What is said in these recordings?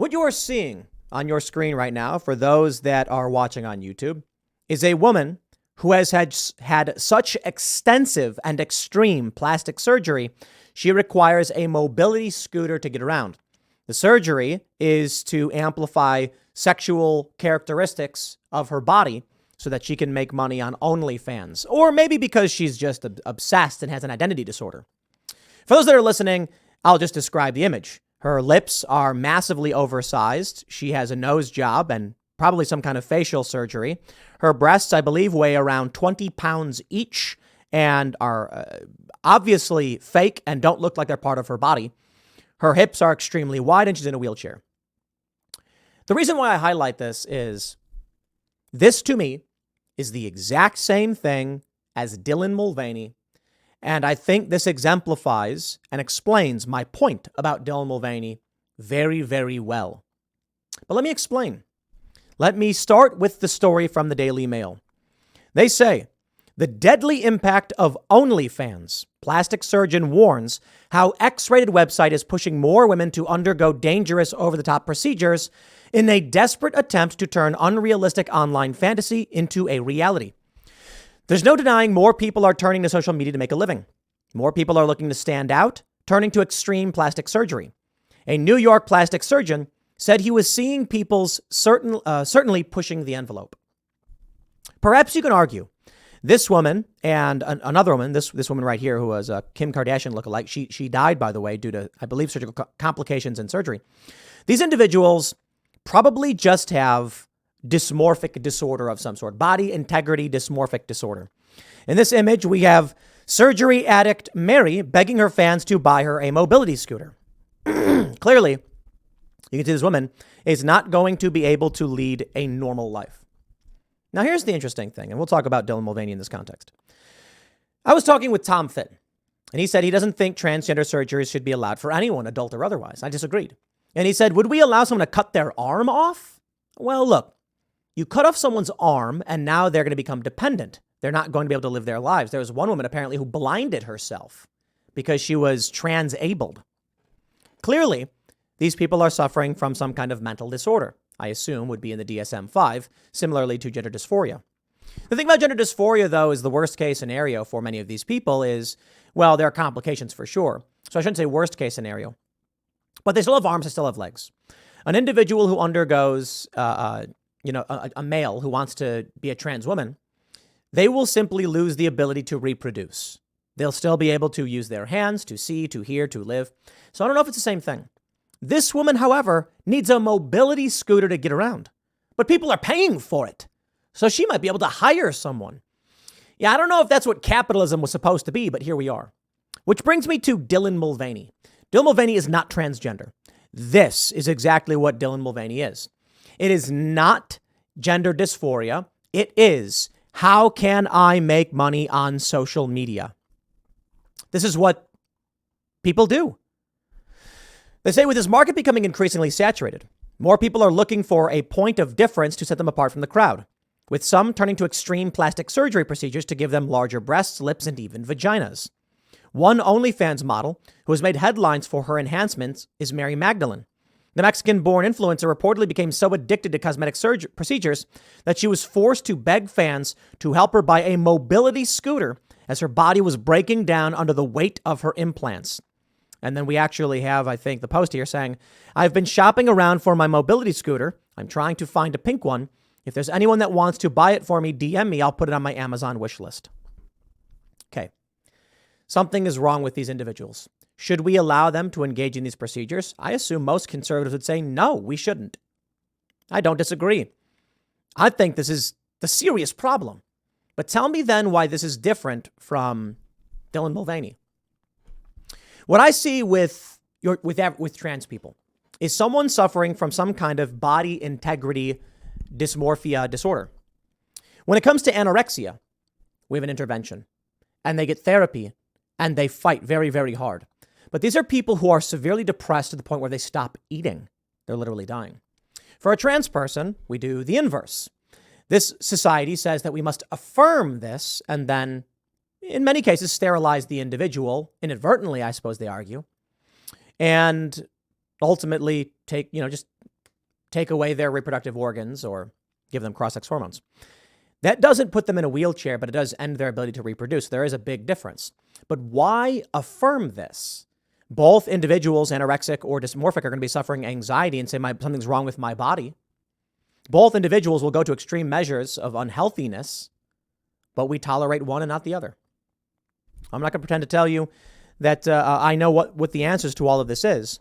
What you are seeing on your screen right now, for those that are watching on YouTube, is a woman who has had such extensive and extreme plastic surgery, she requires a mobility scooter to get around. The surgery is to amplify sexual characteristics of her body so that she can make money on OnlyFans, or maybe because she's just obsessed and has an identity disorder. For those that are listening, I'll just describe the image. Her lips are massively oversized. She has a nose job and probably some kind of facial surgery. Her breasts, I believe, weigh around 20 pounds each and are obviously fake and don't look like they're part of her body. Her hips are extremely wide and she's in a wheelchair. The reason why I highlight this is this, to me, is the exact same thing as Dylan Mulvaney. And I think this exemplifies and explains my point about Dylan Mulvaney very, very well. But let me explain. Let me start with the story from the Daily Mail. They say, the deadly impact of OnlyFans. Plastic surgeon warns how X-rated website is pushing more women to undergo dangerous over-the-top procedures in a desperate attempt to turn unrealistic online fantasy into a reality. There's no denying more people are turning to social media to make a living. More people are looking to stand out, turning to extreme plastic surgery. A New York plastic surgeon said he was seeing people's certainly pushing the envelope. Perhaps you can argue this woman and another woman, this woman right here, who was a Kim Kardashian lookalike, she died, by the way, due to, I believe, surgical complications and surgery. These individuals probably just have dysmorphic disorder of some sort, body integrity dysmorphic disorder. In this image, we have surgery addict Mary begging her fans to buy her a mobility scooter. Clearly, you can see this woman is not going to be able to lead a normal life. Now, here's the interesting thing, and we'll talk about Dylan Mulvaney in this context. I was talking with Tom Fitton, and he said he doesn't think transgender surgeries should be allowed for anyone, adult or otherwise. I disagreed. And he said, would we allow someone to cut their arm off? Well, look, you cut off someone's arm, and now they're going to become dependent. They're not going to be able to live their lives. There was one woman, apparently, who blinded herself because she was trans-abled. Clearly, these people are suffering from some kind of mental disorder. I assume would be in the DSM-5, similarly to gender dysphoria. The thing about gender dysphoria, though, is the worst case scenario for many of these people is, well, there are complications for sure. So I shouldn't say worst case scenario, but they still have arms, they still have legs. An individual who undergoes, a male who wants to be a trans woman, they will simply lose the ability to reproduce. They'll still be able to use their hands, to see, to hear, to live. So I don't know if it's the same thing. This woman, however, needs a mobility scooter to get around, but people are paying for it. So she might be able to hire someone. Yeah, I don't know if that's what capitalism was supposed to be, but here we are. Which brings me to Dylan Mulvaney. Dylan Mulvaney is not transgender. This is exactly what Dylan Mulvaney is. It is not gender dysphoria. It is, how can I make money on social media? This is what people do. They say with this market becoming increasingly saturated, more people are looking for a point of difference to set them apart from the crowd, with some turning to extreme plastic surgery procedures to give them larger breasts, lips, and even vaginas. One OnlyFans model who has made headlines for her enhancements is Mary Magdalene. The Mexican-born influencer reportedly became so addicted to cosmetic procedures that she was forced to beg fans to help her buy a mobility scooter as her body was breaking down under the weight of her implants. And then we actually have, I think, the post here saying, I've been shopping around for my mobility scooter. I'm trying to find a pink one. If there's anyone that wants to buy it for me, DM me. I'll put it on my Amazon wish list. Okay. Something is wrong with these individuals. Should we allow them to engage in these procedures? I assume most conservatives would say, no, we shouldn't. I don't disagree. I think this is the serious problem. But tell me then why this is different from Dylan Mulvaney. What I see with trans people is someone suffering from some kind of body integrity dysmorphia disorder. When it comes to anorexia, we have an intervention and they get therapy and they fight very, very hard. But these are people who are severely depressed to the point where they stop eating. They're literally dying. For a trans person, we do the inverse. This society says that we must affirm this and then in many cases, sterilize the individual inadvertently, I suppose they argue, and ultimately take, just take away their reproductive organs or give them cross-sex hormones. That doesn't put them in a wheelchair, but it does end their ability to reproduce. There is a big difference. But why affirm this? Both individuals, anorexic or dysmorphic, are going to be suffering anxiety and say something's wrong with my body. Both individuals will go to extreme measures of unhealthiness, but we tolerate one and not the other. I'm not going to pretend to tell you that I know what the answers to all of this is.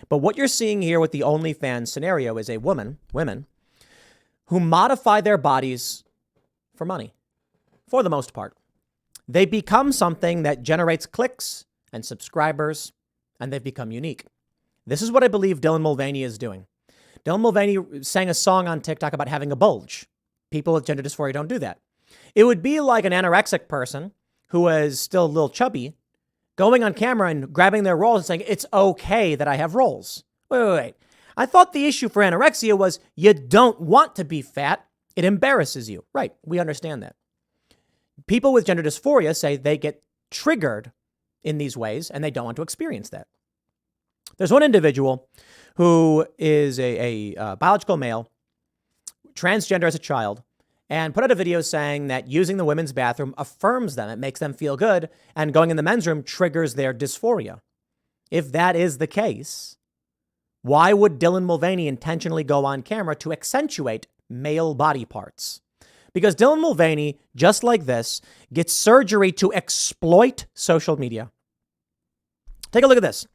But what you're seeing here with the OnlyFans scenario is women who modify their bodies for money, for the most part. They become something that generates clicks and subscribers, and they've become unique. This is what I believe Dylan Mulvaney is doing. Dylan Mulvaney sang a song on TikTok about having a bulge. People with gender dysphoria don't do that. It would be like an anorexic person who is still a little chubby going on camera and grabbing their rolls and saying, it's okay that I have rolls. Wait. I thought the issue for anorexia was you don't want to be fat. It embarrasses you. Right. We understand that. People with gender dysphoria say they get triggered in these ways and they don't want to experience that. There's one individual who is a biological male, transgender as a child, and put out a video saying that using the women's bathroom affirms them. It makes them feel good, and going in the men's room triggers their dysphoria. If that is the case, why would Dylan Mulvaney intentionally go on camera to accentuate male body parts? Because Dylan Mulvaney, just like this, gets surgery to exploit social media. Take a look at this.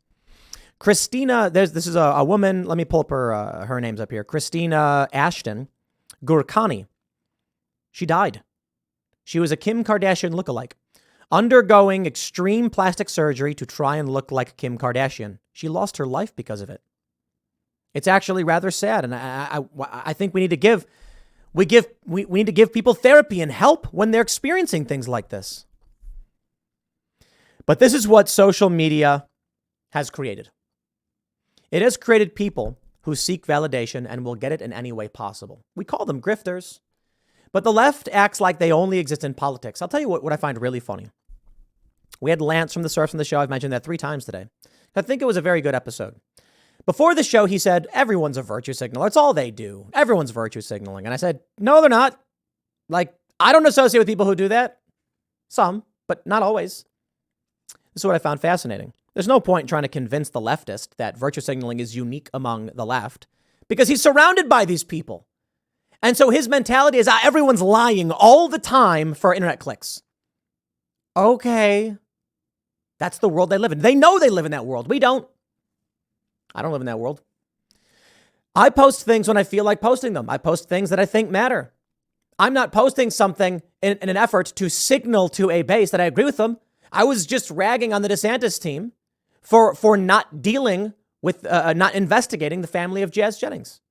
Christina, this is a woman. Let me pull up her names up here. Christina Ashton Gurkani. She died. She was a Kim Kardashian lookalike, undergoing extreme plastic surgery to try and look like Kim Kardashian. She lost her life because of it. It's actually rather sad, and I think we need to give people therapy and help when they're experiencing things like this. But this is what social media has created. It has created people who seek validation and will get it in any way possible. We call them grifters, but the left acts like they only exist in politics. I'll tell you what I find really funny. We had Lance from the Source on the show. I've mentioned that 3 times today. I think it was a very good episode. Before the show, he said, everyone's a virtue signaler. It's all they do. Everyone's virtue signaling. And I said, no, they're not. Like, I don't associate with people who do that. Some, but not always. This is what I found fascinating. There's no point in trying to convince the leftist that virtue signaling is unique among the left because he's surrounded by these people. And so his mentality is everyone's lying all the time for internet clicks. Okay. That's the world they live in. They know they live in that world. We don't. I don't live in that world. I post things when I feel like posting them. I post things that I think matter. I'm not posting something in an effort to signal to a base that I agree with them. I was just ragging on the DeSantis team for not dealing with, not investigating the family of Jazz Jennings.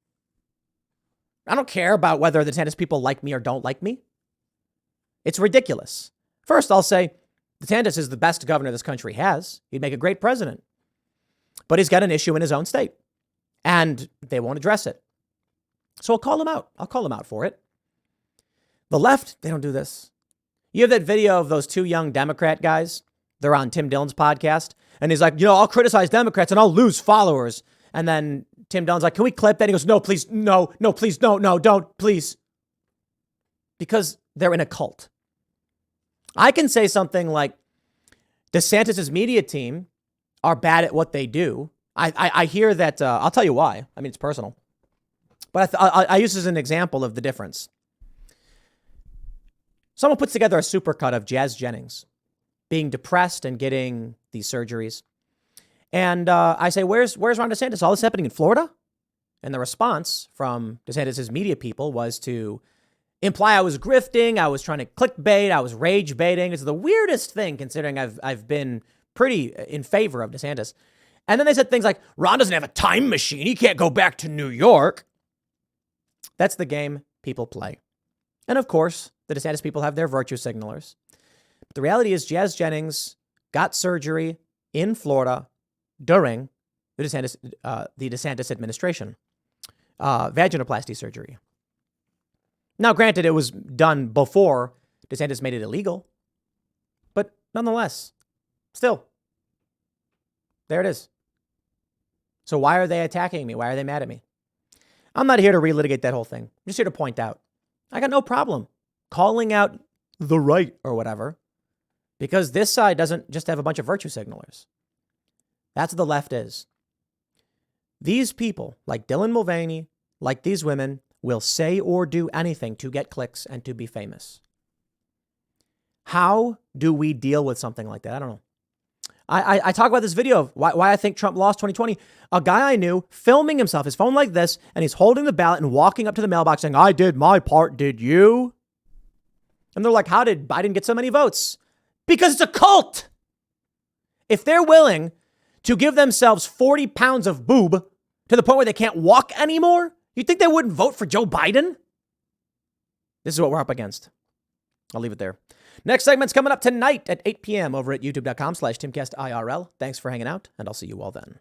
I don't care about whether the DeSantis people like me or don't like me. It's ridiculous. First, I'll say DeSantis is the best governor this country has. He'd make a great president. But he's got an issue in his own state, and they won't address it. So I'll call him out. I'll call him out for it. The left, they don't do this. You have that video of those 2 young Democrat guys. They're on Tim Dillon's podcast. And he's like, I'll criticize Democrats and I'll lose followers. And then Tim Dillon's like, can we clip that? He goes, no, please, no, please, no, don't, please. Because they're in a cult. I can say something like DeSantis' media team are bad at what they do. I hear that. I'll tell you why. I mean, it's personal. But I use this as an example of the difference. Someone puts together a supercut of Jazz Jennings being depressed and getting these surgeries. And I say, where's Ron DeSantis? All this happening in Florida? And the response from DeSantis' media people was to imply I was grifting, I was trying to clickbait, I was rage baiting. It's the weirdest thing considering I've been pretty in favor of DeSantis. And then they said things like, Ron doesn't have a time machine. He can't go back to New York. That's the game people play. And of course, the DeSantis people have their virtue signalers. But the reality is Jazz Jennings got surgery in Florida during the DeSantis administration, vaginoplasty surgery. Now, granted, it was done before DeSantis made it illegal, but nonetheless, still, there it is. So why are they attacking me? Why are they mad at me? I'm not here to relitigate that whole thing. I'm just here to point out. I got no problem calling out the right or whatever, because this side doesn't just have a bunch of virtue signalers. That's what the left is. These people, like Dylan Mulvaney, like these women, will say or do anything to get clicks and to be famous. How do we deal with something like that? I don't know. I talk about this video of why I think Trump lost 2020. A guy I knew filming himself, his phone like this, and he's holding the ballot and walking up to the mailbox saying, I did my part, did you? And they're like, how did Biden get so many votes? Because it's a cult. If they're willing to give themselves 40 pounds of boob to the point where they can't walk anymore, you think they wouldn't vote for Joe Biden? This is what we're up against. I'll leave it there. Next segment's coming up tonight at 8 p.m. over at youtube.com/TimcastIRL. Thanks for hanging out, and I'll see you all then.